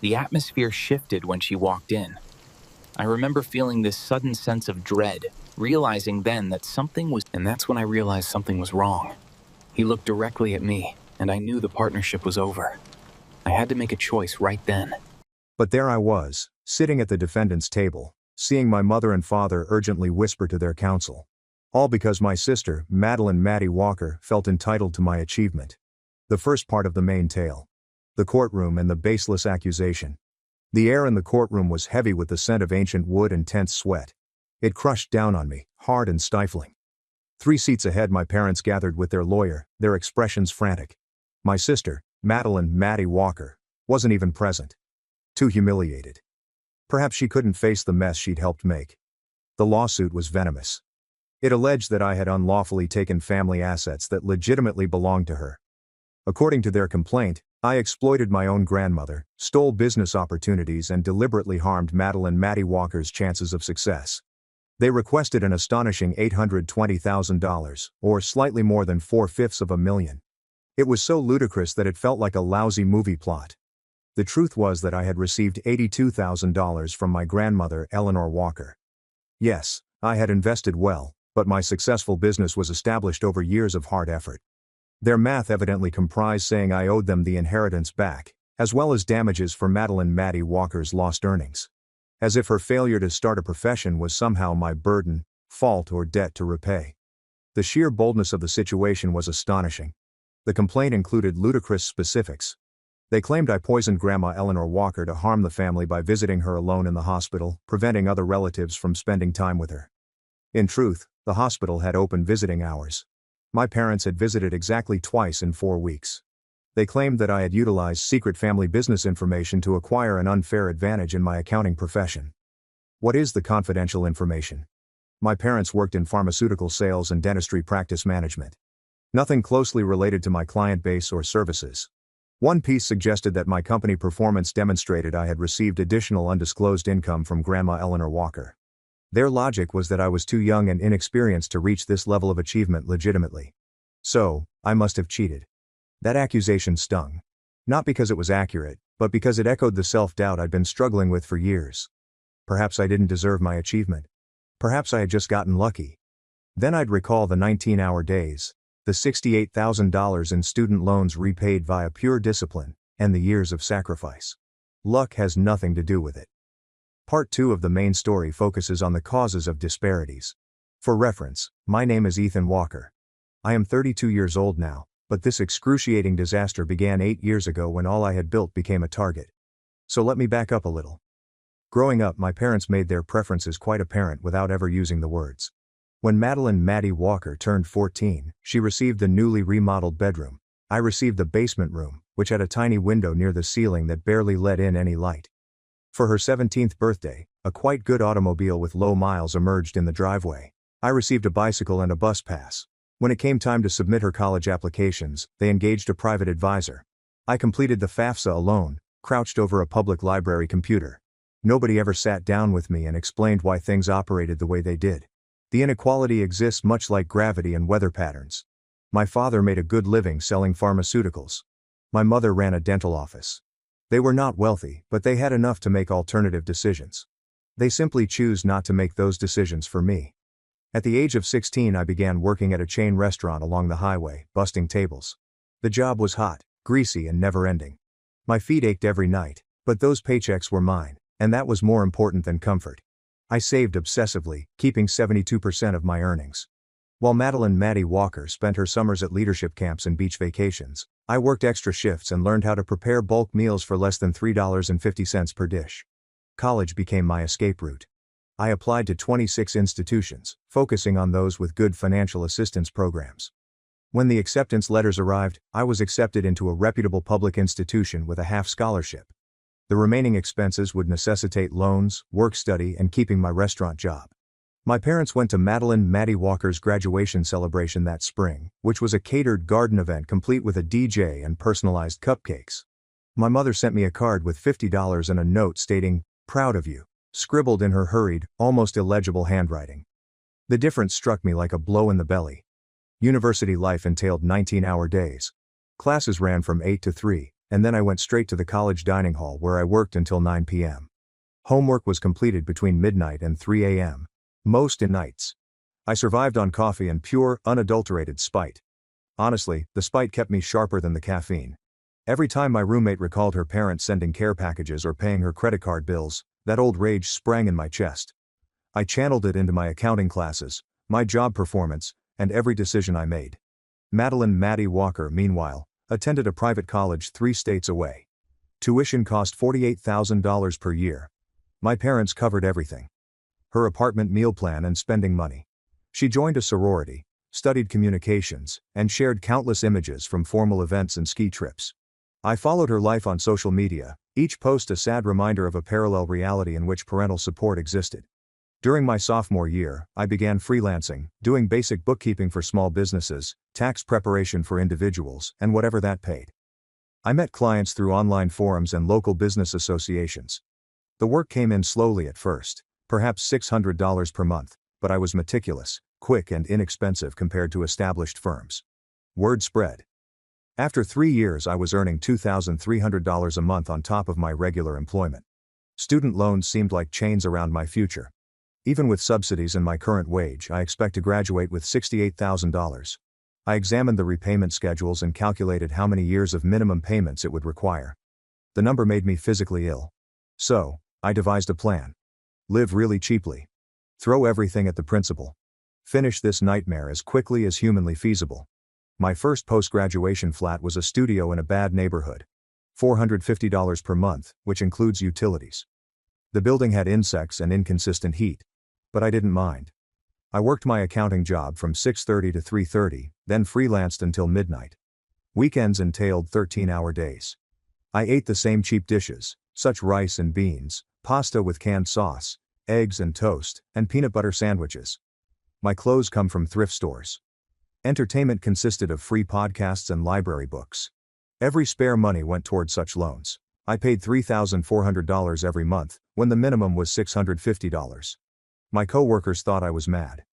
The atmosphere shifted when she walked in. I remember feeling this sudden sense of dread, realizing then that and that's when I realized something was wrong. He looked directly at me, and I knew the partnership was over. I had to make a choice right then. But there I was, sitting at the defendant's table, seeing my mother and father urgently whisper to their counsel. All because my sister, Madeline Maddie Walker, felt entitled to my achievement. The first part of the main tale. The courtroom and the baseless accusation. The air in the courtroom was heavy with the scent of ancient wood and tense sweat. It crushed down on me, hard and stifling. 3 seats ahead my parents gathered with their lawyer, their expressions frantic. My sister, Madeline Maddie Walker, wasn't even present. Too humiliated. Perhaps she couldn't face the mess she'd helped make. The lawsuit was venomous. It alleged that I had unlawfully taken family assets that legitimately belonged to her. According to their complaint, I exploited my own grandmother, stole business opportunities and deliberately harmed Madeline Maddie Walker's chances of success. They requested an astonishing $820,000, or slightly more than 4/5 of a million. It was so ludicrous that it felt like a lousy movie plot. The truth was that I had received $82,000 from my grandmother, Eleanor Walker. Yes, I had invested well, but my successful business was established over years of hard effort. Their math evidently comprised saying I owed them the inheritance back, as well as damages for Madeline Maddie Walker's lost earnings. As if her failure to start a profession was somehow my burden, fault or debt to repay. The sheer boldness of the situation was astonishing. The complaint included ludicrous specifics. They claimed I poisoned Grandma Eleanor Walker to harm the family by visiting her alone in the hospital, preventing other relatives from spending time with her. In truth, the hospital had open visiting hours. My parents had visited exactly twice in 4 weeks. They claimed that I had utilized secret family business information to acquire an unfair advantage in my accounting profession. What is the confidential information? My parents worked in pharmaceutical sales and dentistry practice management. Nothing closely related to my client base or services. One piece suggested that my company performance demonstrated I had received additional undisclosed income from Grandma Eleanor Walker. Their logic was that I was too young and inexperienced to reach this level of achievement legitimately. So, I must have cheated. That accusation stung. Not because it was accurate, but because it echoed the self-doubt I'd been struggling with for years. Perhaps I didn't deserve my achievement. Perhaps I had just gotten lucky. Then I'd recall the 19-hour days, the $68,000 in student loans repaid via pure discipline, and the years of sacrifice. Luck has nothing to do with it. Part 2 of the main story focuses on the causes of disparities. For reference, my name is Ethan Walker. I am 32 years old now, but this excruciating disaster began 8 years ago when all I had built became a target. So let me back up a little. Growing up, my parents made their preferences quite apparent without ever using the words. When Madeline Maddie Walker turned 14, she received the newly remodeled bedroom. I received the basement room, which had a tiny window near the ceiling that barely let in any light. For her 17th birthday, a quite good automobile with low miles emerged in the driveway. I received a bicycle and a bus pass. When it came time to submit her college applications, they engaged a private advisor. I completed the FAFSA alone, crouched over a public library computer. Nobody ever sat down with me and explained why things operated the way they did. The inequality exists much like gravity and weather patterns. My father made a good living selling pharmaceuticals. My mother ran a dental office. They were not wealthy, but they had enough to make alternative decisions. They simply choose not to make those decisions for me. At the age of 16 I began working at a chain restaurant along the highway, busting tables. The job was hot, greasy and never-ending. My feet ached every night, but those paychecks were mine, and that was more important than comfort. I saved obsessively, keeping 72% of my earnings. While Madeline Maddie Walker spent her summers at leadership camps and beach vacations, I worked extra shifts and learned how to prepare bulk meals for less than $3.50 per dish. College became my escape route. I applied to 26 institutions, focusing on those with good financial assistance programs. When the acceptance letters arrived, I was accepted into a reputable public institution with a half scholarship. The remaining expenses would necessitate loans, work study, and keeping my restaurant job. My parents went to Madeline Maddie Walker's graduation celebration that spring, which was a catered garden event complete with a DJ and personalized cupcakes. My mother sent me a card with $50 and a note stating, "Proud of you," scribbled in her hurried, almost illegible handwriting. The difference struck me like a blow in the belly. University life entailed 19-hour days. Classes ran from 8 to 3, and then I went straight to the college dining hall where I worked until 9 p.m. Homework was completed between midnight and 3 a.m. Most nights. I survived on coffee and pure, unadulterated spite. Honestly, the spite kept me sharper than the caffeine. Every time my roommate recalled her parents sending care packages or paying her credit card bills, that old rage sprang in my chest. I channeled it into my accounting classes, my job performance, and every decision I made. Maddie Walker, meanwhile, attended a private college 3 states away. Tuition cost $48,000 per year. My parents covered everything. Her apartment meal plan and spending money. She joined a sorority, studied communications, and shared countless images from formal events and ski trips. I followed her life on social media, each post a sad reminder of a parallel reality in which parental support existed. During my sophomore year, I began freelancing, doing basic bookkeeping for small businesses, tax preparation for individuals, and whatever that paid. I met clients through online forums and local business associations. The work came in slowly at first, perhaps $600 per month, but I was meticulous, quick and inexpensive compared to established firms. Word spread. After 3 years I was earning $2,300 a month on top of my regular employment. Student loans seemed like chains around my future. Even with subsidies and my current wage, I expect to graduate with $68,000. I examined the repayment schedules and calculated how many years of minimum payments it would require. The number made me physically ill. So, I devised a plan. Live really cheaply. Throw everything at the principal. Finish this nightmare as quickly as humanly feasible. My first post-graduation flat was a studio in a bad neighborhood. $450 per month, which includes utilities. The building had insects and inconsistent heat. But I didn't mind. I worked my accounting job from 6:30 to 3:30, then freelanced until midnight. Weekends entailed 13-hour days. I ate the same cheap dishes, such rice and beans, pasta with canned sauce, eggs and toast, and peanut butter sandwiches. My clothes come from thrift stores. Entertainment consisted of free podcasts and library books. Every spare money went toward such loans. I paid $3,400 every month, when the minimum was $650. My coworkers thought I was mad.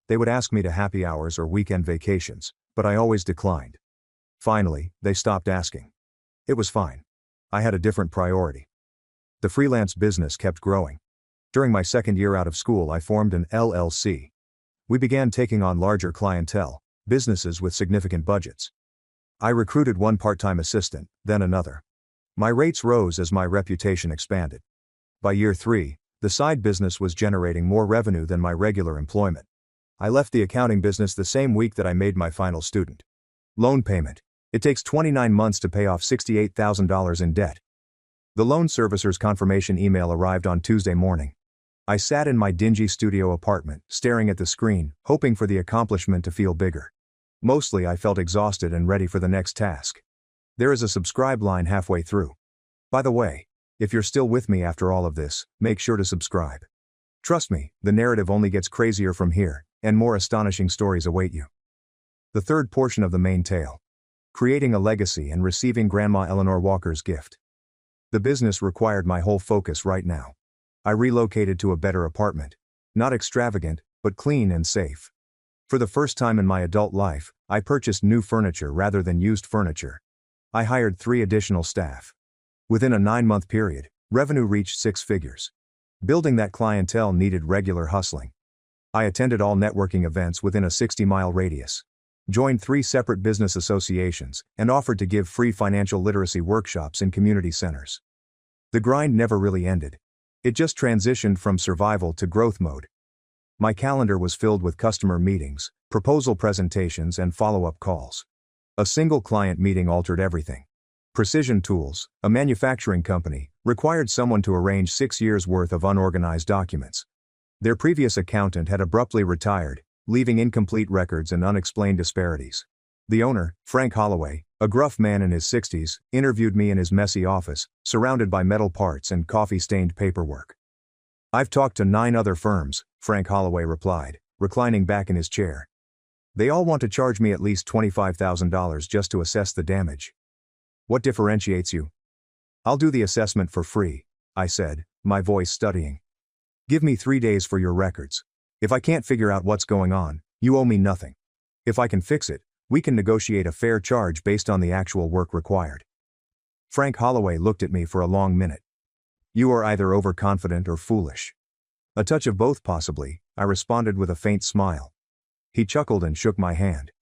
They would ask me to happy hours or weekend vacations, but I always declined. Finally, they stopped asking. It was fine. I had a different priority. The freelance business kept growing. During my second year out of school, I formed an LLC. We began taking on larger clientele, businesses with significant budgets. I recruited one part-time assistant, then another. My rates rose as my reputation expanded. By year 3, the side business was generating more revenue than my regular employment. I left the accounting business the same week that I made my final student loan payment. It takes 29 months to pay off $68,000 in debt. The loan servicer's confirmation email arrived on Tuesday morning. I sat in my dingy studio apartment, staring at the screen, hoping for the accomplishment to feel bigger. Mostly I felt exhausted and ready for the next task. There is a subscribe line halfway through. By the way, if you're still with me after all of this, make sure to subscribe. Trust me, the narrative only gets crazier from here, and more astonishing stories await you. The third portion of the main tale. Creating a legacy and receiving Grandma Eleanor Walker's gift. The business required my whole focus right now. I relocated to a better apartment. Not extravagant, but clean and safe. For the first time in my adult life, I purchased new furniture rather than used furniture. I hired 3 additional staff. Within a 9-month period, revenue reached 6 figures. Building that clientele needed regular hustling. I attended all networking events within a 60-mile radius. Joined 3 separate business associations, and offered to give free financial literacy workshops in community centers. The grind never really ended. It just transitioned from survival to growth mode. My calendar was filled with customer meetings, proposal presentations, and follow-up calls. A single client meeting altered everything. Precision Tools, a manufacturing company, required someone to arrange 6 years' worth of unorganized documents. Their previous accountant had abruptly retired, leaving incomplete records and unexplained disparities. The owner, Frank Holloway, a gruff man in his 60s, interviewed me in his messy office, surrounded by metal parts and coffee-stained paperwork. "I've talked to 9 other firms," Frank Holloway replied, reclining back in his chair. "They all want to charge me at least $25,000 just to assess the damage. What differentiates you?" "I'll do the assessment for free," I said, my voice studying. "Give me 3 days for your records. If I can't figure out what's going on, you owe me nothing. If I can fix it, we can negotiate a fair charge based on the actual work required." Frank Holloway looked at me for a long minute. You are either overconfident or foolish. A touch of both possibly, I responded with a faint smile. He chuckled and shook my hand.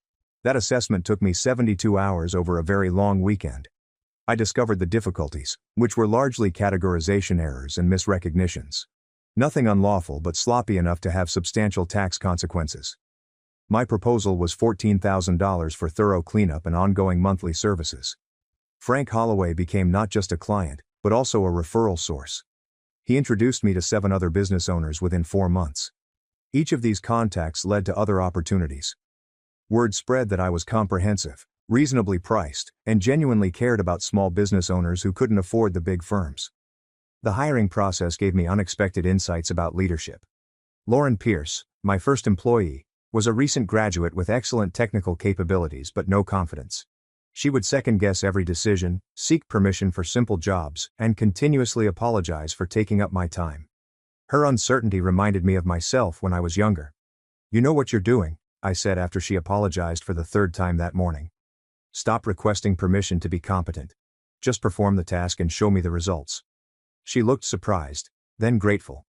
That assessment took me 72 hours over a very long weekend. I discovered the difficulties, which were largely categorization errors and misrecognitions. Nothing unlawful but sloppy enough to have substantial tax consequences. My proposal was $14,000 for thorough cleanup and ongoing monthly services. Frank Holloway became not just a client, but also a referral source. He introduced me to 7 other business owners within 4 months. Each of these contacts led to other opportunities. Word spread that I was comprehensive, reasonably priced, and genuinely cared about small business owners who couldn't afford the big firms. The hiring process gave me unexpected insights about leadership. Lauren Pierce, my first employee, was a recent graduate with excellent technical capabilities but no confidence. She would second-guess every decision, seek permission for simple jobs, and continuously apologize for taking up my time. Her uncertainty reminded me of myself when I was younger. You know what you're doing, I said after she apologized for the 3rd time that morning. Stop requesting permission to be competent. Just perform the task and show me the results. She looked surprised, then grateful.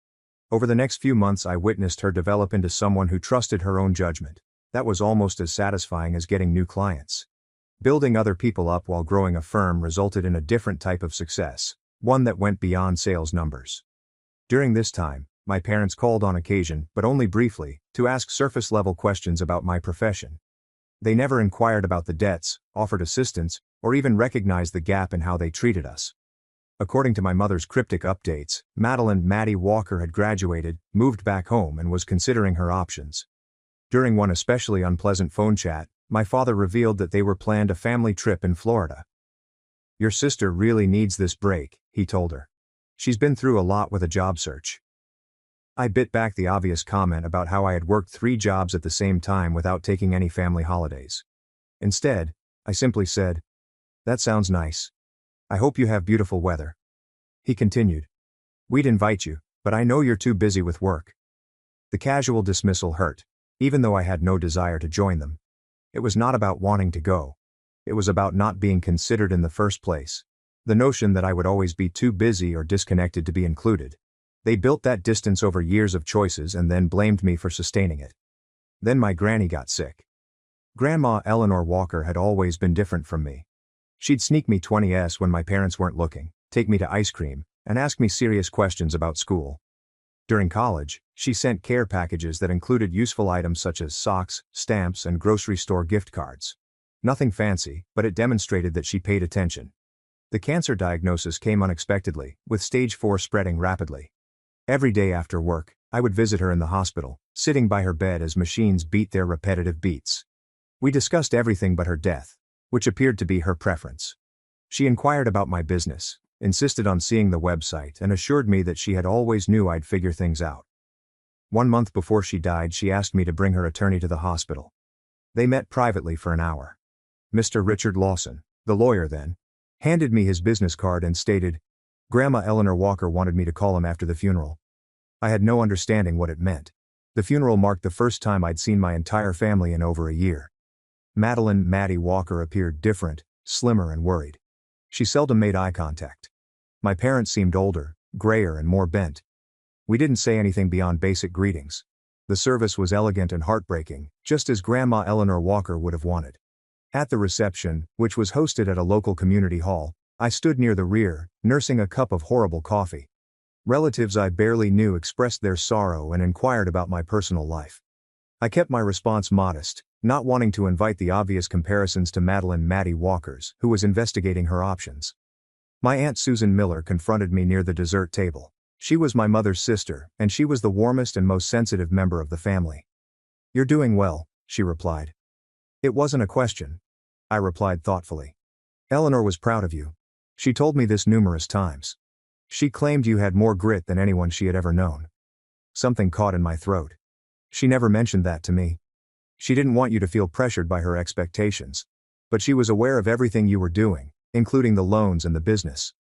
Over the next few months I witnessed her develop into someone who trusted her own judgment. That was almost as satisfying as getting new clients. Building other people up while growing a firm resulted in a different type of success, one that went beyond sales numbers. During this time, my parents called on occasion, but only briefly, to ask surface-level questions about my profession. They never inquired about the debts, offered assistance, or even recognized the gap in how they treated us. According to my mother's cryptic updates, Maddie Walker had graduated, moved back home and was considering her options. During one especially unpleasant phone chat, my father revealed that they were planned a family trip in Florida. Your sister really needs this break, he told her. She's been through a lot with a job search. I bit back the obvious comment about how I had worked 3 jobs at the same time without taking any family holidays. Instead, I simply said, that sounds nice. I hope you have beautiful weather. He continued. We'd invite you, but I know you're too busy with work. The casual dismissal hurt, even though I had no desire to join them. It was not about wanting to go. It was about not being considered in the first place. The notion that I would always be too busy or disconnected to be included. They built that distance over years of choices and then blamed me for sustaining it. Then my granny got sick. Grandma Eleanor Walker had always been different from me. She'd sneak me 20s when my parents weren't looking, take me to ice cream, and ask me serious questions about school. During college, she sent care packages that included useful items such as socks, stamps, and grocery store gift cards. Nothing fancy, but it demonstrated that she paid attention. The cancer diagnosis came unexpectedly, with stage 4 spreading rapidly. Every day after work, I would visit her in the hospital, sitting by her bed as machines beat their repetitive beats. We discussed everything but her death, which appeared to be her preference. She inquired about my business, insisted on seeing the website, and assured me that she had always knew I'd figure things out. 1 month before she died, she asked me to bring her attorney to the hospital. They met privately for an hour. Mr. Richard Lawson, the lawyer then, handed me his business card and stated, Grandma Eleanor Walker wanted me to call him after the funeral. I had no understanding what it meant. The funeral marked the first time I'd seen my entire family in over a year. Maddie Walker appeared different, slimmer and worried. She seldom made eye contact. My parents seemed older, grayer and more bent. We didn't say anything beyond basic greetings. The service was elegant and heartbreaking, just as Grandma Eleanor Walker would have wanted. At the reception, which was hosted at a local community hall, I stood near the rear, nursing a cup of horrible coffee. Relatives I barely knew expressed their sorrow and inquired about my personal life. I kept my response modest, not wanting to invite the obvious comparisons to Maddie Walker's, who was investigating her options. My Aunt Susan Miller confronted me near the dessert table. She was my mother's sister, and she was the warmest and most sensitive member of the family. You're doing well, she replied. It wasn't a question. I replied thoughtfully. Eleanor was proud of you. She told me this numerous times. She claimed you had more grit than anyone she had ever known. Something caught in my throat. She never mentioned that to me. She didn't want you to feel pressured by her expectations. But she was aware of everything you were doing, including the loans and the business.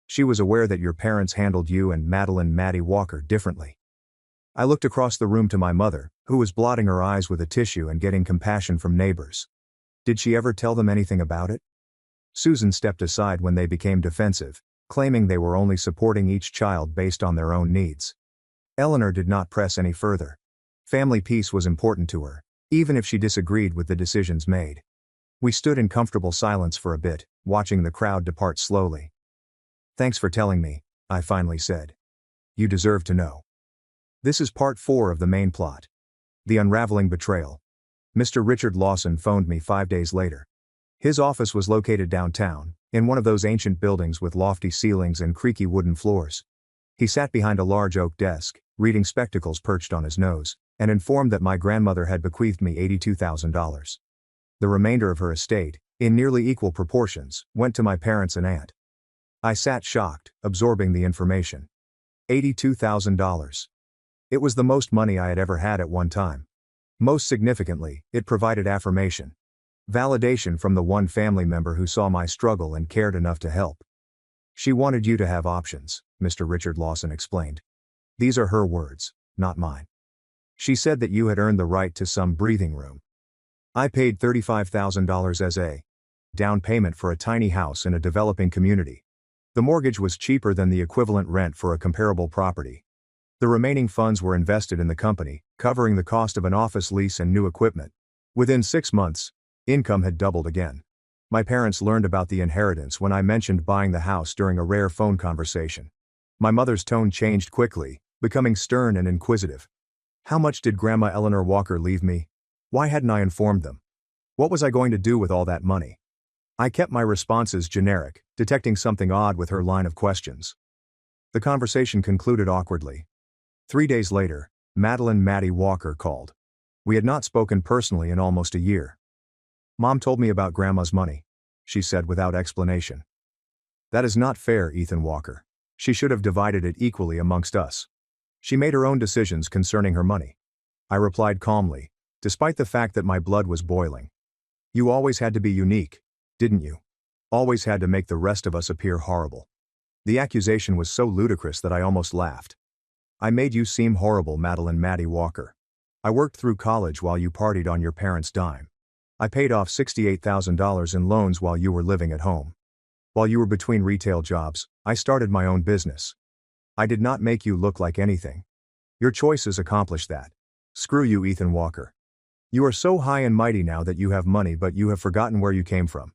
She was aware that your parents handled you and Maddie Walker differently. I looked across the room to my mother, who was blotting her eyes with a tissue and getting compassion from neighbors. Did she ever tell them anything about it? Susan stepped aside when they became defensive, claiming they were only supporting each child based on their own needs. Eleanor did not press any further. Family peace was important to her, even if she disagreed with the decisions made. We stood in comfortable silence for a bit, watching the crowd depart slowly. "Thanks for telling me," I finally said. "You deserve to know." This is part 4 of the main plot. The unraveling betrayal. Mr. Richard Lawson phoned me 5 days later. His office was located downtown, in one of those ancient buildings with lofty ceilings and creaky wooden floors. He sat behind a large oak desk, reading spectacles perched on his nose, and informed that my grandmother had bequeathed me $82,000. The remainder of her estate, in nearly equal proportions, went to my parents and aunt. I sat shocked, absorbing the information. $82,000. It was the most money I had ever had at one time. Most significantly, it provided affirmation. Validation from the one family member who saw my struggle and cared enough to help. "She wanted you to have options," Mr. Richard Lawson explained. "These are her words, not mine. She said that you had earned the right to some breathing room. I paid $35,000 as a down payment for a tiny house in a developing community. The mortgage was cheaper than the equivalent rent for a comparable property. The remaining funds were invested in the company, covering the cost of an office lease and new equipment. Within 6 months, income had doubled again. My parents learned about the inheritance when I mentioned buying the house during a rare phone conversation. My mother's tone changed quickly, becoming stern and inquisitive. How much did Grandma Eleanor Walker leave me? Why hadn't I informed them? What was I going to do with all that money? I kept my responses generic, detecting something odd with her line of questions. The conversation concluded awkwardly. 3 days later, Maddie Walker called. We had not spoken personally in almost a year. "Mom told me about Grandma's money," she said without explanation. "That is not fair, Ethan Walker. She should have divided it equally amongst us. She made her own decisions concerning her money." I replied calmly, despite the fact that my blood was boiling. "You always had to be unique, didn't you? Always had to make the rest of us appear horrible." The accusation was so ludicrous that I almost laughed. "I made you seem horrible, Maddie Walker. I worked through college while you partied on your parents' dime. I paid off $68,000 in loans while you were living at home. While you were between retail jobs, I started my own business. I did not make you look like anything. Your choices accomplished that. Screw you, Ethan Walker. You are so high and mighty now that you have money, but you have forgotten where you came from."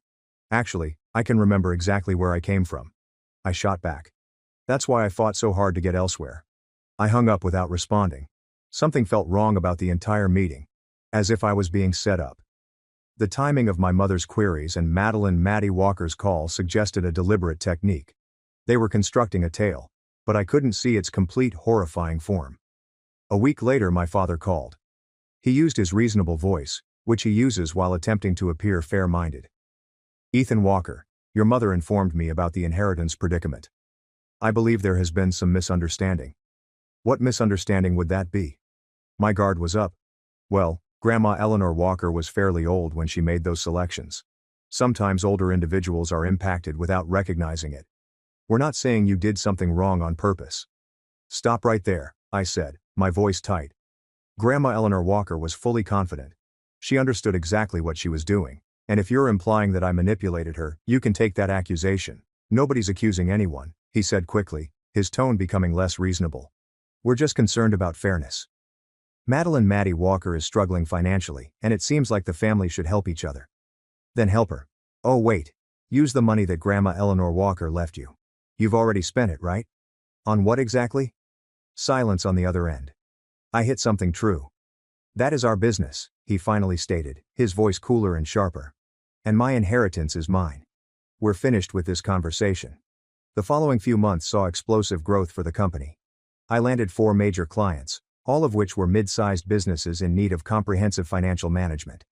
"Actually, I can remember exactly where I came from," I shot back. "That's why I fought so hard to get elsewhere." I hung up without responding. Something felt wrong about the entire meeting. As if I was being set up. The timing of my mother's queries and Maddie Walker's call suggested a deliberate technique. They were constructing a tale, but I couldn't see its complete horrifying form. A week later my father called. He used his reasonable voice, which he uses while attempting to appear fair-minded. "Ethan Walker, your mother informed me about the inheritance predicament. I believe there has been some misunderstanding." "What misunderstanding would that be?" My guard was up. "Well, Grandma Eleanor Walker was fairly old when she made those selections. Sometimes older individuals are impacted without recognizing it. We're not saying you did something wrong on purpose." "Stop right there," I said, my voice tight. Grandma Eleanor Walker was fully confident. She understood exactly what she was doing, and if you're implying that I manipulated her, you can take that accusation. "Nobody's accusing anyone," he said quickly, his tone becoming less reasonable. "We're just concerned about fairness. Maddie Walker is struggling financially, and it seems like the family should help each other." "Then help her. Oh wait. Use the money that Grandma Eleanor Walker left you. You've already spent it, right?" "On what exactly?" Silence on the other end. I hit something true. "That is our business," he finally stated, his voice cooler and sharper. "And my inheritance is mine. We're finished with this conversation." The following few months saw explosive growth for the company. I landed 4 major clients, all of which were mid-sized businesses in need of comprehensive financial management.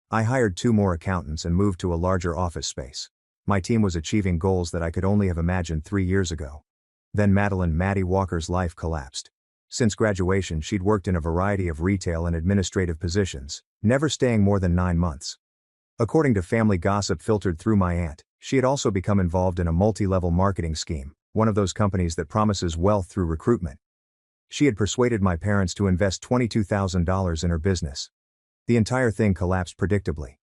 I hired 2 more accountants and moved to a larger office space. My team was achieving goals that I could only have imagined 3 years ago. Then Maddie Walker's life collapsed. Since graduation, she'd worked in a variety of retail and administrative positions, never staying more than 9 months. According to family gossip filtered through my aunt, she had also become involved in a multi-level marketing scheme, one of those companies that promises wealth through recruitment. She had persuaded my parents to invest $22,000 in her business. The entire thing collapsed predictably.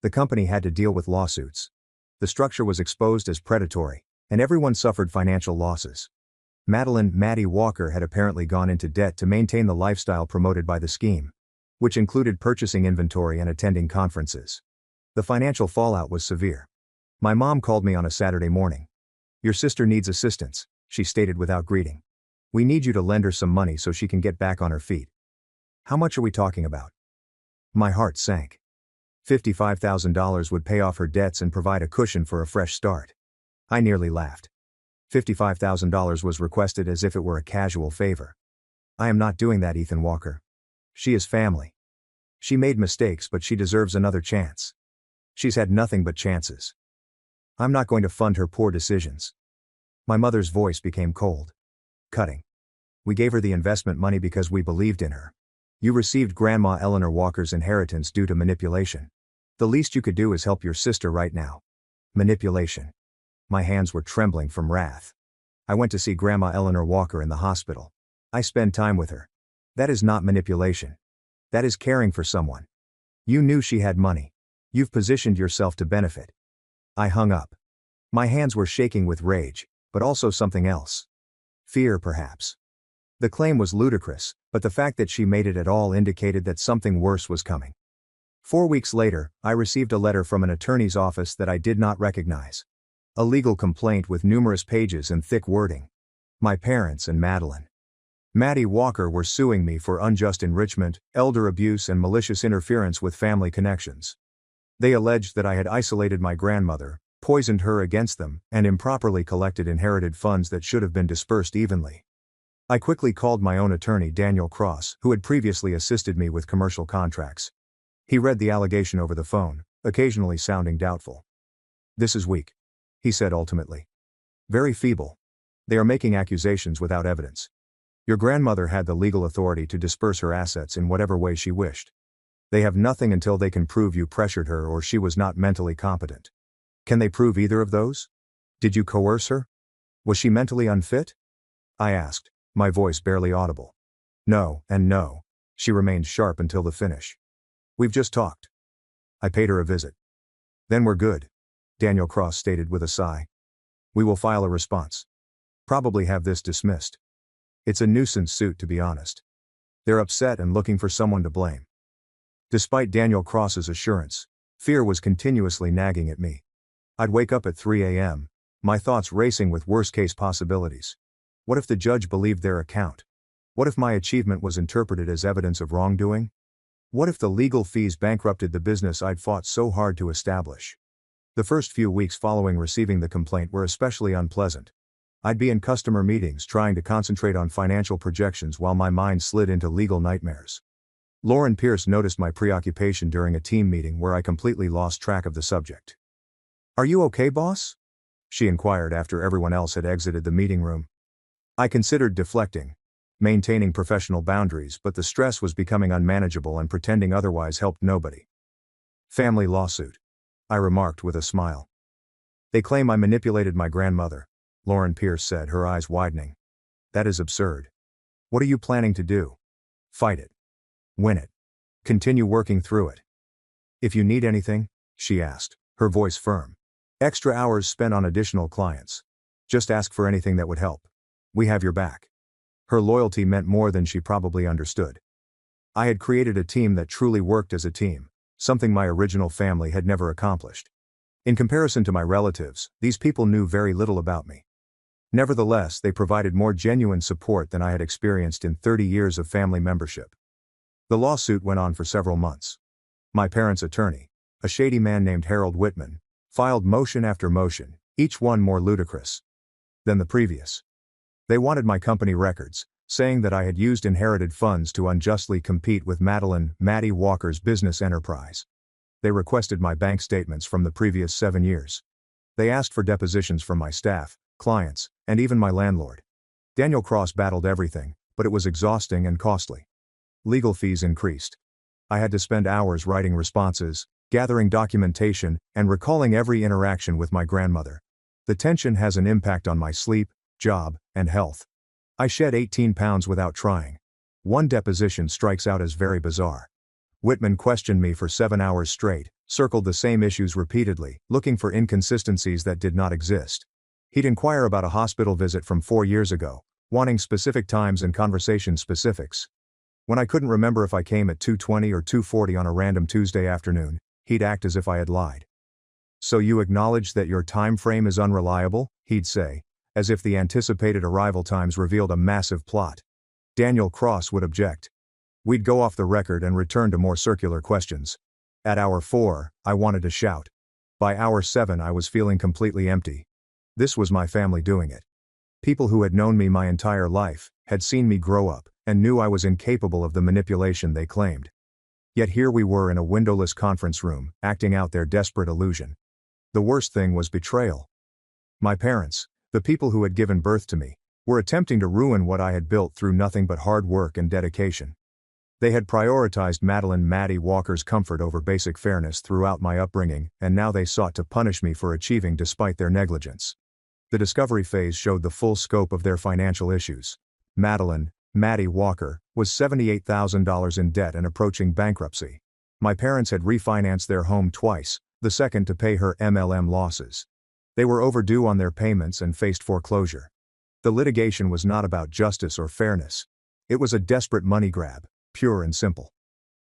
The company had to deal with lawsuits. The structure was exposed as predatory, and everyone suffered financial losses. Maddie Walker had apparently gone into debt to maintain the lifestyle promoted by the scheme, which included purchasing inventory and attending conferences. The financial fallout was severe. My mom called me on a Saturday morning. "Your sister needs assistance," she stated without greeting. "We need you to lend her some money so she can get back on her feet." "How much are we talking about?" My heart sank. $55,000 would pay off her debts and provide a cushion for a fresh start. I nearly laughed. $55,000 was requested as if it were a casual favor. "I am not doing that, Ethan Walker. She is family. She made mistakes, but she deserves another chance. She's had nothing but chances. I'm not going to fund her poor decisions." My mother's voice became cold. Cutting. "We gave her the investment money because we believed in her. You received Grandma Eleanor Walker's inheritance due to manipulation. The least you could do is help your sister right now." Manipulation. My hands were trembling from wrath. "I went to see Grandma Eleanor Walker in the hospital. I spent time with her. That is not manipulation. That is caring for someone. You knew she had money. You've positioned yourself to benefit." I hung up. My hands were shaking with rage, but also something else. Fear, perhaps. The claim was ludicrous, but the fact that she made it at all indicated that something worse was coming. 4 weeks later, I received a letter from an attorney's office that I did not recognize. A legal complaint with numerous pages and thick wording. My parents and Maddie Walker were suing me for unjust enrichment, elder abuse, and malicious interference with family connections. They alleged that I had isolated my grandmother, poisoned her against them, and improperly collected inherited funds that should have been dispersed evenly. I quickly called my own attorney, Daniel Cross, who had previously assisted me with commercial contracts. He read the allegation over the phone, occasionally sounding doubtful. "This is weak," he said ultimately. "Very feeble. They are making accusations without evidence. Your grandmother had the legal authority to disperse her assets in whatever way she wished. They have nothing until they can prove you pressured her or she was not mentally competent. Can they prove either of those? Did you coerce her? Was she mentally unfit?" I asked, my voice barely audible. "No, and no." She remained sharp until the finish. "We've just talked. I paid her a visit." "Then we're good," Daniel Cross stated with a sigh. "We will file a response. Probably have this dismissed. It's a nuisance suit, to be honest. They're upset and looking for someone to blame." Despite Daniel Cross's assurance, fear was continuously nagging at me. I'd wake up at 3 a.m., my thoughts racing with worst-case possibilities. What if the judge believed their account? What if my achievement was interpreted as evidence of wrongdoing? What if the legal fees bankrupted the business I'd fought so hard to establish? The first few weeks following receiving the complaint were especially unpleasant. I'd be in customer meetings trying to concentrate on financial projections while my mind slid into legal nightmares. Lauren Pierce noticed my preoccupation during a team meeting where I completely lost track of the subject. "Are you okay, boss?" she inquired after everyone else had exited the meeting room. I considered deflecting, maintaining professional boundaries, but the stress was becoming unmanageable and pretending otherwise helped nobody. "Family lawsuit," I remarked with a smile. "They claim I manipulated my grandmother," Lauren Pierce said, her eyes widening. "That is absurd. What are you planning to do? Fight it? Win it? Continue working through it? If you need anything," she asked, her voice firm. "Extra hours spent on additional clients. Just ask for anything that would help. We have your back." Her loyalty meant more than she probably understood. I had created a team that truly worked as a team, something my original family had never accomplished. In comparison to my relatives, these people knew very little about me. Nevertheless, they provided more genuine support than I had experienced in 30 years of family membership. The lawsuit went on for several months. My parents' attorney, a shady man named Harold Whitman, filed motion after motion, each one more ludicrous than the previous. They wanted my company records, saying that I had used inherited funds to unjustly compete with Maddie Walker's business enterprise. They requested my bank statements from the previous 7 years. They asked for depositions from my staff, clients, and even my landlord. Daniel Cross battled everything, but it was exhausting and costly. Legal fees increased. I had to spend hours writing responses, gathering documentation, and recalling every interaction with my grandmother. The tension has an impact on my sleep, job, and health. I shed 18 pounds without trying. One deposition strikes out as very bizarre. Whitman questioned me for 7 hours straight, circled the same issues repeatedly, looking for inconsistencies that did not exist. He'd inquire about a hospital visit from 4 years ago, wanting specific times and conversation specifics. When I couldn't remember if I came at 2:20 or 2:40 on a random Tuesday afternoon, he'd act as if I had lied. "So you acknowledge that your time frame is unreliable?" he'd say, as if the anticipated arrival times revealed a massive plot. Daniel Cross would object. We'd go off the record and return to more circular questions. At hour 4, I wanted to shout. By hour 7, I was feeling completely empty. This was my family doing it. People who had known me my entire life, had seen me grow up, and knew I was incapable of the manipulation they claimed. Yet here we were in a windowless conference room, acting out their desperate illusion. The worst thing was betrayal. My parents, the people who had given birth to me, were attempting to ruin what I had built through nothing but hard work and dedication. They had prioritized Maddie Walker's comfort over basic fairness throughout my upbringing, and now they sought to punish me for achieving despite their negligence. The discovery phase showed the full scope of their financial issues. Maddie Walker, was $78,000 in debt and approaching bankruptcy. My parents had refinanced their home twice, the second to pay her MLM losses. They were overdue on their payments and faced foreclosure. The litigation was not about justice or fairness. It was a desperate money grab, pure and simple.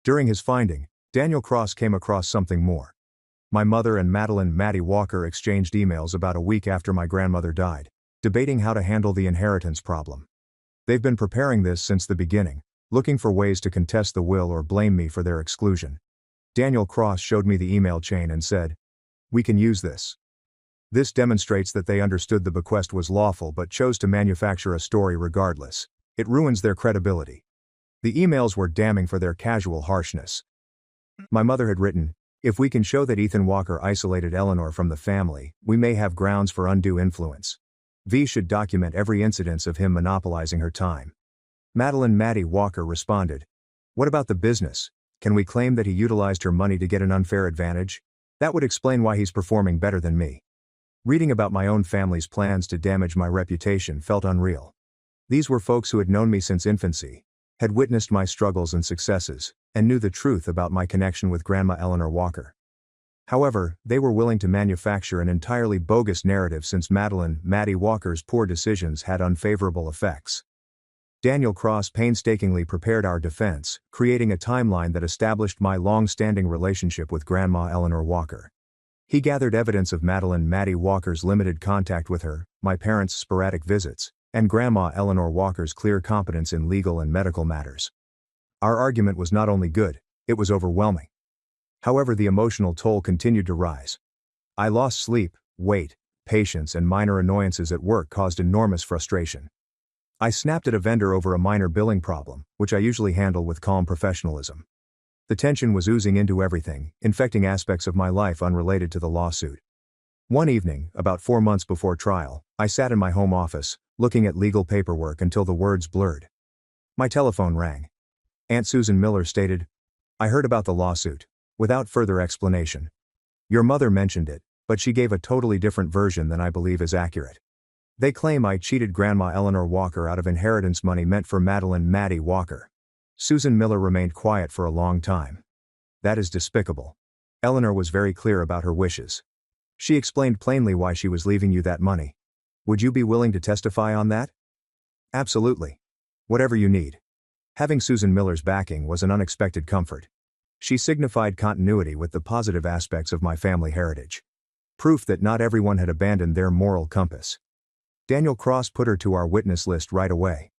During his finding, Daniel Cross came across something more. My mother and Maddie Walker exchanged emails about a week after my grandmother died, debating how to handle the inheritance problem. They've been preparing this since the beginning, looking for ways to contest the will or blame me for their exclusion. Daniel Cross showed me the email chain and said, "We can use this." This demonstrates that they understood the bequest was lawful but chose to manufacture a story regardless. It ruins their credibility. The emails were damning for their casual harshness. My mother had written, "If we can show that Ethan Walker isolated Eleanor from the family, we may have grounds for undue influence. V should document every incidence of him monopolizing her time." Maddie Walker responded, "What about the business? Can we claim that he utilized her money to get an unfair advantage? That would explain why he's performing better than me." Reading about my own family's plans to damage my reputation felt unreal. These were folks who had known me since infancy, had witnessed my struggles and successes, and knew the truth about my connection with Grandma Eleanor Walker. However, they were willing to manufacture an entirely bogus narrative since Maddie Walker's poor decisions had unfavorable effects. Daniel Cross painstakingly prepared our defense, creating a timeline that established my long-standing relationship with Grandma Eleanor Walker. He gathered evidence of Maddie Walker's limited contact with her, my parents' sporadic visits, and Grandma Eleanor Walker's clear competence in legal and medical matters. Our argument was not only good, it was overwhelming. However, the emotional toll continued to rise. I lost sleep, weight, patience, and minor annoyances at work caused enormous frustration. I snapped at a vendor over a minor billing problem, which I usually handle with calm professionalism. The tension was oozing into everything, infecting aspects of my life unrelated to the lawsuit. One evening, about 4 months before trial, I sat in my home office, looking at legal paperwork until the words blurred. My telephone rang. Aunt Susan Miller stated, "I heard about the lawsuit," without further explanation. "Your mother mentioned it, but she gave a totally different version than I believe is accurate. They claim I cheated Grandma Eleanor Walker out of inheritance money meant for Maddie Walker." Susan Miller remained quiet for a long time. "That is despicable. Eleanor was very clear about her wishes. She explained plainly why she was leaving you that money. Would you be willing to testify on that?" "Absolutely. Whatever you need." Having Susan Miller's backing was an unexpected comfort. She signified continuity with the positive aspects of my family heritage. Proof that not everyone had abandoned their moral compass. Daniel Cross put her to our witness list right away.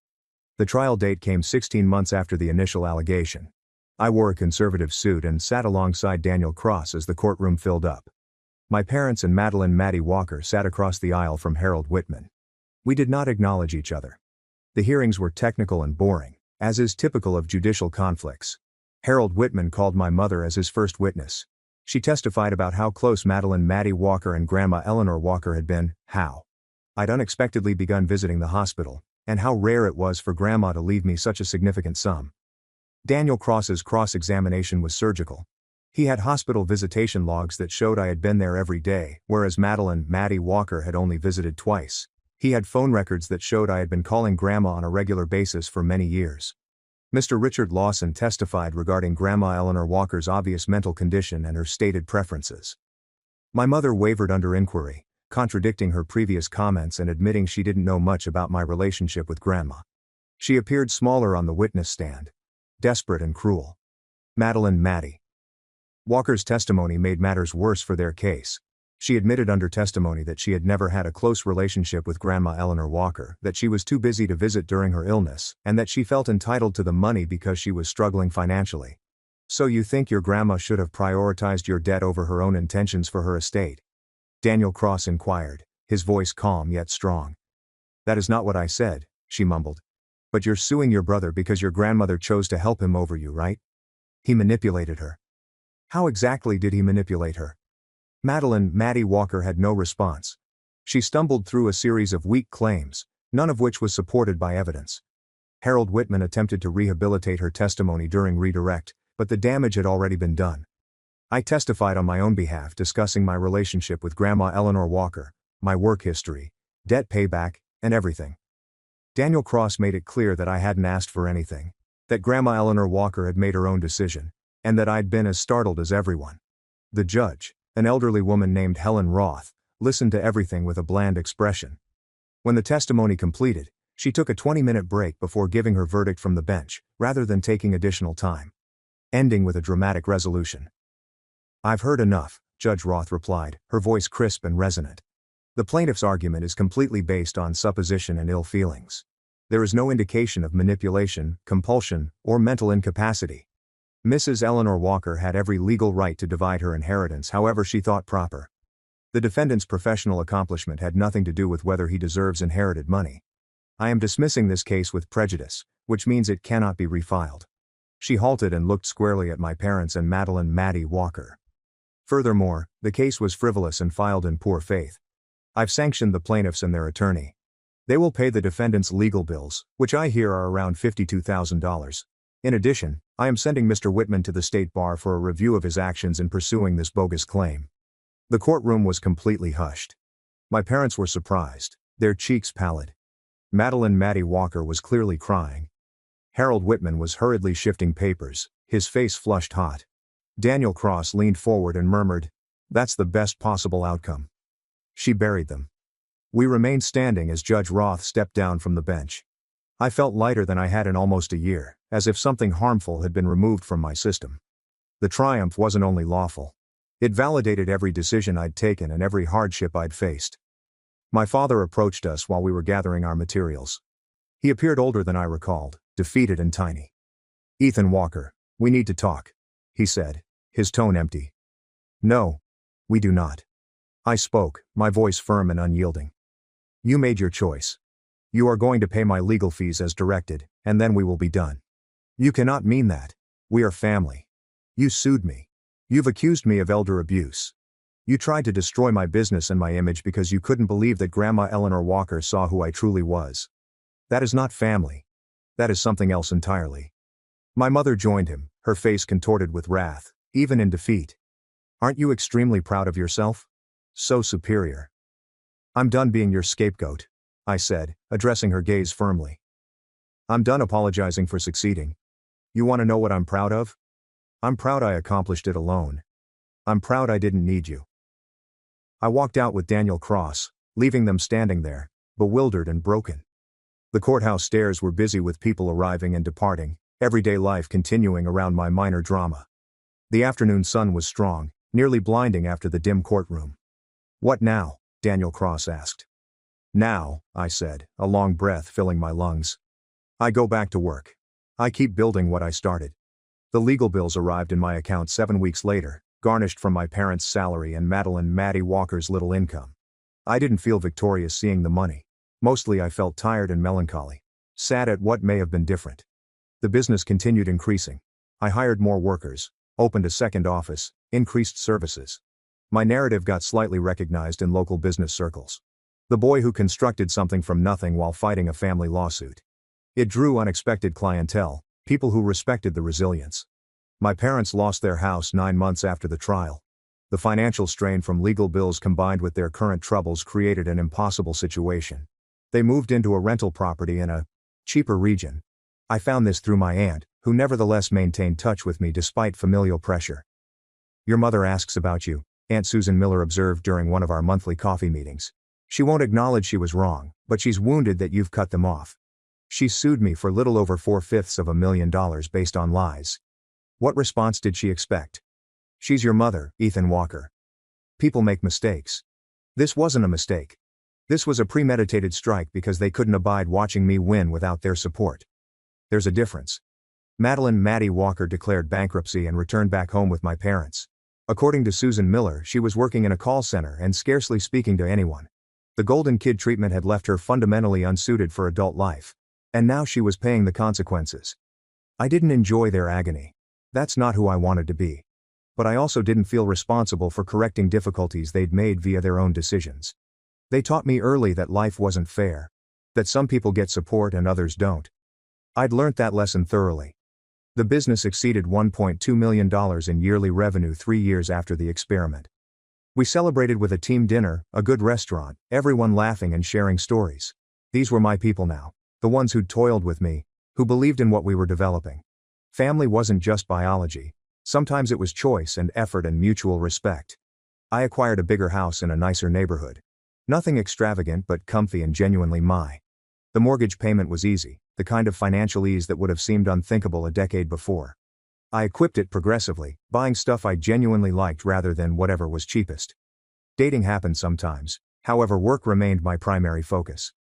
The trial date came 16 months after the initial allegation. I wore a conservative suit and sat alongside Daniel Cross as the courtroom filled up. My parents and Maddie Walker sat across the aisle from Harold Whitman. We did not acknowledge each other. The hearings were technical and boring, as is typical of judicial conflicts. Harold Whitman called my mother as his first witness. She testified about how close Maddie Walker and Grandma Eleanor Walker had been, how I'd unexpectedly begun visiting the hospital, and how rare it was for Grandma to leave me such a significant sum. Daniel Cross's cross-examination was surgical. He had hospital visitation logs that showed I had been there every day, whereas Maddie Walker had only visited twice. He had phone records that showed I had been calling Grandma on a regular basis for many years. Mr. Richard Lawson testified regarding Grandma Eleanor Walker's obvious mental condition and her stated preferences. My mother wavered under inquiry, contradicting her previous comments and admitting she didn't know much about my relationship with Grandma. She appeared smaller on the witness stand. Desperate and cruel. Maddie. Walker's testimony made matters worse for their case. She admitted under testimony that she had never had a close relationship with Grandma Eleanor Walker, that she was too busy to visit during her illness, and that she felt entitled to the money because she was struggling financially. So you think your grandma should have prioritized your debt over her own intentions for her estate? Daniel Cross inquired, his voice calm yet strong. That is not what I said, she mumbled. But you're suing your brother because your grandmother chose to help him over you, right? He manipulated her. How exactly did he manipulate her? Maddie Walker had no response. She stumbled through a series of weak claims, none of which was supported by evidence. Harold Whitman attempted to rehabilitate her testimony during redirect, but the damage had already been done. I testified on my own behalf, discussing my relationship with Grandma Eleanor Walker, my work history, debt payback, and everything. Daniel Cross made it clear that I hadn't asked for anything, that Grandma Eleanor Walker had made her own decision, and that I'd been as startled as everyone. The judge, an elderly woman named Helen Roth, listened to everything with a bland expression. When the testimony completed, she took a 20-minute break before giving her verdict from the bench, rather than taking additional time. Ending with a dramatic resolution. I've heard enough, Judge Roth replied, her voice crisp and resonant. The plaintiff's argument is completely based on supposition and ill feelings. There is no indication of manipulation, compulsion, or mental incapacity. Mrs. Eleanor Walker had every legal right to divide her inheritance however she thought proper. The defendant's professional accomplishment had nothing to do with whether he deserves inherited money. I am dismissing this case with prejudice, which means it cannot be refiled. She halted and looked squarely at my parents and Maddie Walker. Furthermore, the case was frivolous and filed in poor faith. I've sanctioned the plaintiffs and their attorney. They will pay the defendant's legal bills, which I hear are around $52,000. In addition, I am sending Mr. Whitman to the State Bar for a review of his actions in pursuing this bogus claim. The courtroom was completely hushed. My parents were surprised, their cheeks pallid. Maddie Walker was clearly crying. Harold Whitman was hurriedly shifting papers, his face flushed hot. Daniel Cross leaned forward and murmured, "That's the best possible outcome." She buried them. We remained standing as Judge Roth stepped down from the bench. I felt lighter than I had in almost a year, as if something harmful had been removed from my system. The triumph wasn't only lawful. It validated every decision I'd taken and every hardship I'd faced. My father approached us while we were gathering our materials. He appeared older than I recalled, defeated and tiny. "Ethan Walker, we need to talk," he said, his tone empty. "No, we do not." I spoke, my voice firm and unyielding. "You made your choice. You are going to pay my legal fees as directed, and then we will be done." "You cannot mean that. We are family. You sued me. You've accused me of elder abuse. You tried to destroy my business and my image because you couldn't believe that Grandma Eleanor Walker saw who I truly was. That is not family. That is something else entirely." My mother joined him, her face contorted with wrath, even in defeat. "Aren't you extremely proud of yourself? So superior." "I'm done being your scapegoat," I said, addressing her gaze firmly. "I'm done apologizing for succeeding. You want to know what I'm proud of? I'm proud I accomplished it alone. I'm proud I didn't need you." I walked out with Daniel Cross, leaving them standing there, bewildered and broken. The courthouse stairs were busy with people arriving and departing, everyday life continuing around my minor drama. The afternoon sun was strong, nearly blinding after the dim courtroom. "What now?" Daniel Cross asked. "Now," I said, a long breath filling my lungs. "I go back to work. I keep building what I started." The legal bills arrived in my account 7 weeks later, garnished from my parents' salary and Maddie Walker's little income. I didn't feel victorious seeing the money. Mostly I felt tired and melancholy, sad at what may have been different. The business continued increasing. I hired more workers, opened a second office, increased services. My narrative got slightly recognized in local business circles. The boy who constructed something from nothing while fighting a family lawsuit. It drew unexpected clientele, people who respected the resilience. My parents lost their house 9 months after the trial. The financial strain from legal bills combined with their current troubles created an impossible situation. They moved into a rental property in a cheaper region. I found this through my aunt, who nevertheless maintained touch with me despite familial pressure. Your mother asks about you, Aunt Susan Miller observed during one of our monthly coffee meetings. She won't acknowledge she was wrong, but she's wounded that you've cut them off. She sued me for little over $750,000 based on lies. What response did she expect? She's your mother, Ethan Walker. People make mistakes. This wasn't a mistake. This was a premeditated strike because they couldn't abide watching me win without their support. There's a difference. Maddie Walker declared bankruptcy and returned back home with my parents. According to Susan Miller, she was working in a call center and scarcely speaking to anyone. The golden kid treatment had left her fundamentally unsuited for adult life. And now she was paying the consequences. I didn't enjoy their agony. That's not who I wanted to be. But I also didn't feel responsible for correcting difficulties they'd made via their own decisions. They taught me early that life wasn't fair. That some people get support and others don't. I'd learnt that lesson thoroughly. The business exceeded $1.2 million in yearly revenue 3 years after the experiment. We celebrated with a team dinner, a good restaurant, everyone laughing and sharing stories. These were my people now, the ones who'd toiled with me, who believed in what we were developing. Family wasn't just biology. Sometimes it was choice and effort and mutual respect. I acquired a bigger house in a nicer neighborhood. Nothing extravagant but comfy and genuinely my. The mortgage payment was easy, the kind of financial ease that would have seemed unthinkable a decade before. I equipped it progressively, buying stuff I genuinely liked rather than whatever was cheapest. Dating happened sometimes, however work remained my primary focus.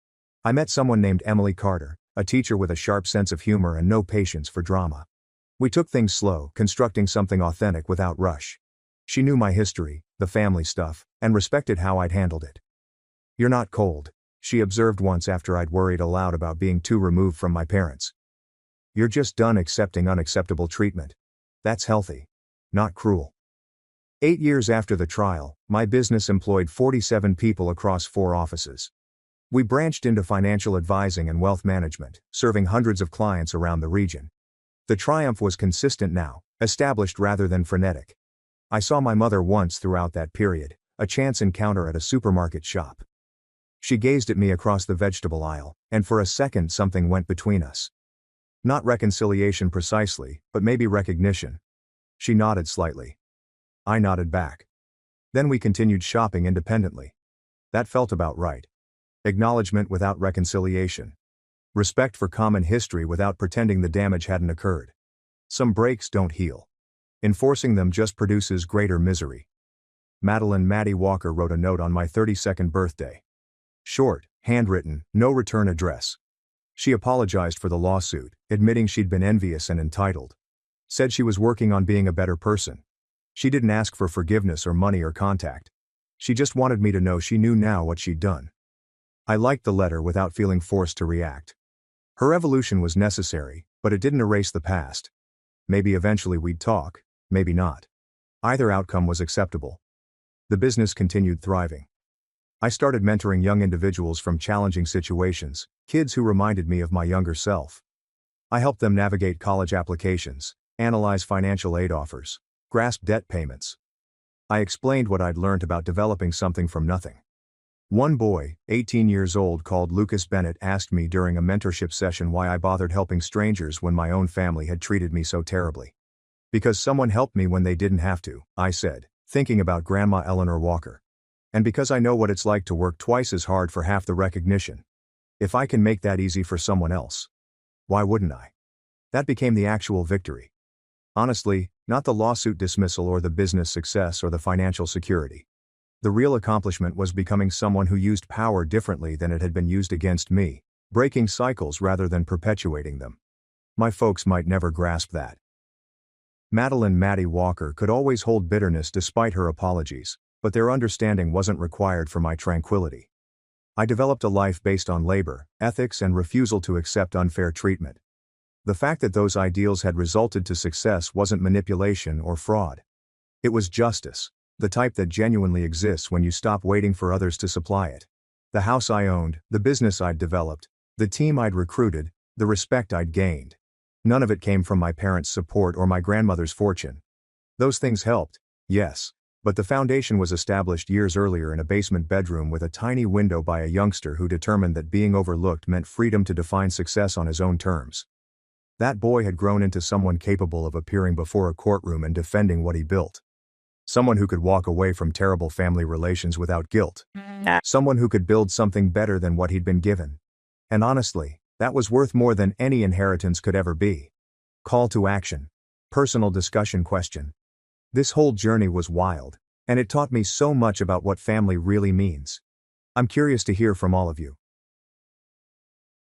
I met someone named Emily Carter, a teacher with a sharp sense of humor and no patience for drama. We took things slow, constructing something authentic without rush. She knew my history, the family stuff, and respected how I'd handled it. You're not cold, she observed once after I'd worried aloud about being too removed from my parents. You're just done accepting unacceptable treatment. That's healthy. Not cruel. 8 years after the trial, my business employed 47 people across 4 offices. We branched into financial advising and wealth management, serving hundreds of clients around the region. The triumph was consistent now, established rather than frenetic. I saw my mother once throughout that period, a chance encounter at a supermarket shop. She gazed at me across the vegetable aisle, and for a second something went between us. Not reconciliation precisely, but maybe recognition. She nodded slightly. I nodded back. Then we continued shopping independently. That felt about right. Acknowledgement without reconciliation. Respect for common history without pretending the damage hadn't occurred. Some breaks don't heal. Enforcing them just produces greater misery. Maddie Walker wrote a note on my 32nd birthday. Short, handwritten, no return address. She apologized for the lawsuit, admitting she'd been envious and entitled. Said she was working on being a better person. She didn't ask for forgiveness or money or contact. She just wanted me to know she knew now what she'd done. I liked the letter without feeling forced to react. Her evolution was necessary, but it didn't erase the past. Maybe eventually we'd talk, maybe not. Either outcome was acceptable. The business continued thriving. I started mentoring young individuals from challenging situations, kids who reminded me of my younger self. I helped them navigate college applications, analyze financial aid offers, grasp debt payments. I explained what I'd learned about developing something from nothing. One boy, 18 years old, called Lucas Bennett, asked me during a mentorship session why I bothered helping strangers when my own family had treated me so terribly. Because someone helped me when they didn't have to, I said, thinking about Grandma Eleanor Walker. And because I know what it's like to work twice as hard for half the recognition. If I can make that easy for someone else, why wouldn't I? That became the actual victory. Honestly, not the lawsuit dismissal or the business success or the financial security. The real accomplishment was becoming someone who used power differently than it had been used against me, breaking cycles rather than perpetuating them. My folks might never grasp that. Maddie Walker could always hold bitterness despite her apologies, but their understanding wasn't required for my tranquility. I developed a life based on labor, ethics, and refusal to accept unfair treatment. The fact that those ideals had resulted to success wasn't manipulation or fraud. It was justice, the type that genuinely exists when you stop waiting for others to supply it. The house I owned, the business I'd developed, the team I'd recruited, the respect I'd gained. None of it came from my parents' support or my grandmother's fortune. Those things helped, yes, but the foundation was established years earlier in a basement bedroom with a tiny window by a youngster who determined that being overlooked meant freedom to define success on his own terms. That boy had grown into someone capable of appearing before a courtroom and defending what he built. Someone who could walk away from terrible family relations without guilt. Someone who could build something better than what he'd been given. And honestly, that was worth more than any inheritance could ever be. Call to action. Personal discussion question. This whole journey was wild, and it taught me so much about what family really means. I'm curious to hear from all of you.